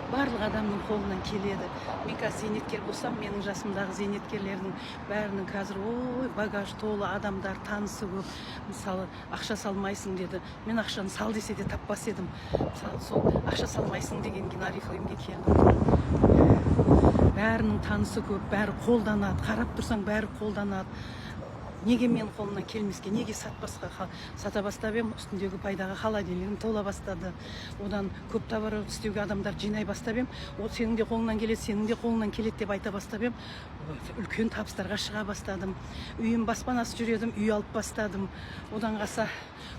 барлық адамның қолынан келеді. Мен қазір зейнеткер болсам, менің жасымдағы зейнеткерлердің бәрінің қазір багаж толы адамдар, танысы көп. Мысалы, ақша салмайсың деді. Мен ақшаны сал десе де таппас едім. Мысалы, сол ақша салмайсың деген Орифлеймге келдім. Бәрінің танысы көп, бәрі қолданады. Қарап тұрсаң, бәрі қолданады. Неге мен қолымнан келмеске, неге сатпасқа? Сата бастап ем, үстіндегі пайдаға холодильнигім тола бастады. Одан көп товар істеуге адамдар жинай бастап ем. Ол сенің де қолыңнан келеді, сенің де қолыңнан келеді деп айта бастап ем. Үлкен табыстарға шыға бастадым. Үйім баспанасы жүредім, үй алып бастадым. Одан қаса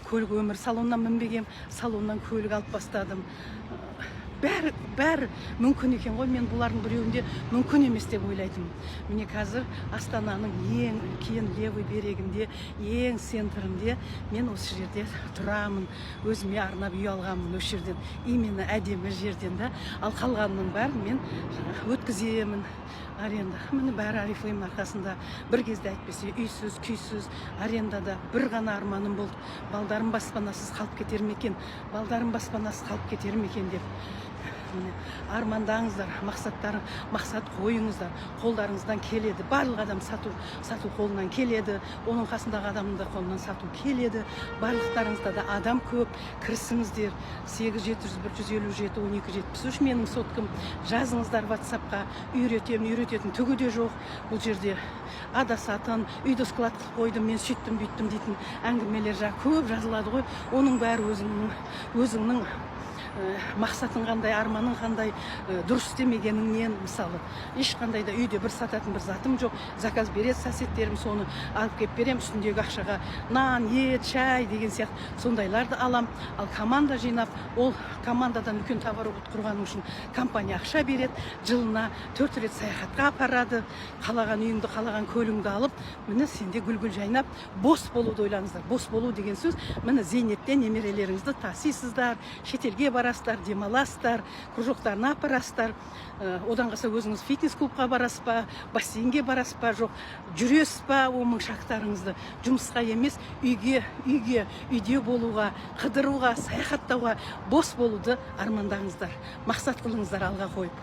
көлік өмір салоннан мінбегем, салоннан көлік алып бастадым. Бәрі мүмкін екен ғой, мен бұлардың біреуінде мүмкін емес деп ойлайтын. Міне қазір Астананың ең үлкен левый берегінде, ең центрінде мен осы жерде тұрамын. Өзіме арнап үй алғанмын осы жерден. Именно әдемі жерден да. Ал қалғанның бәрін мен өткіземін аренда. Міне бәрі Орифлеймнің арқасында. Bir кезде әйтпесе үйсіз, күйсіз, арендада бір ғана арманым болды. Балдарым баспанасыз қалып кетер ме екен? Балдарым баспанасыз қалып кетер ме екен деп. Армандаңыздар, мақсат қойыңыздар, қолдарыңыздан келеді. Барлық адам сату қолынан келеді. Оның қасындағы адамның да қолынан сату келеді. Барлықтарыңызда да адам көп. Кірісіңіздер. 8701571273 менің соткым. Жазыңыздар WhatsApp-қа. Үйрететін түгі де жоқ. Бұл жерде адасатын, үйді склад қылып қойдым, мен сөйттім, бүйттім дейтін әңгімелер көп жазылады ғой. Оның бәрі өзіңнің мақсатың қандай, арманың қандай, дұрыс істемегеніңнен, мысалы, ешқандай да үйде бір сататын бір затым жоқ. Заказ береді соседтерім, соны алып кеп берем, үстіндегі ақшаға нан, ет, шай деген сияқты сондайларды алам. Ал команда жинап, ол командадан үлкен товар құрғаның үшін компания ақша береді, жылына 4 рет саяхатқа апарады, қалаған үйіңді, қалаған көліңді алып, міне сенде гүл-гүл жайнап, бос болуды ойлаңыздар. Бос болу деген сөз, міне зейнеттен немерелеріңізді тасисыздар, шетелге барасыздар, демаласыздар, кружоктарына апарасыздар. Одан қаса өзіңіз фитнес-клубқа барасыз ба, бассейнге барасыз ба, жоқ, жүресіз ба, оның шақтарыңызды жұмысқа емес, үйде болуға, қыдыруға, саяхаттауға, бос болуды армандаңыздар. Мақсат қылыңыздар алға қойып.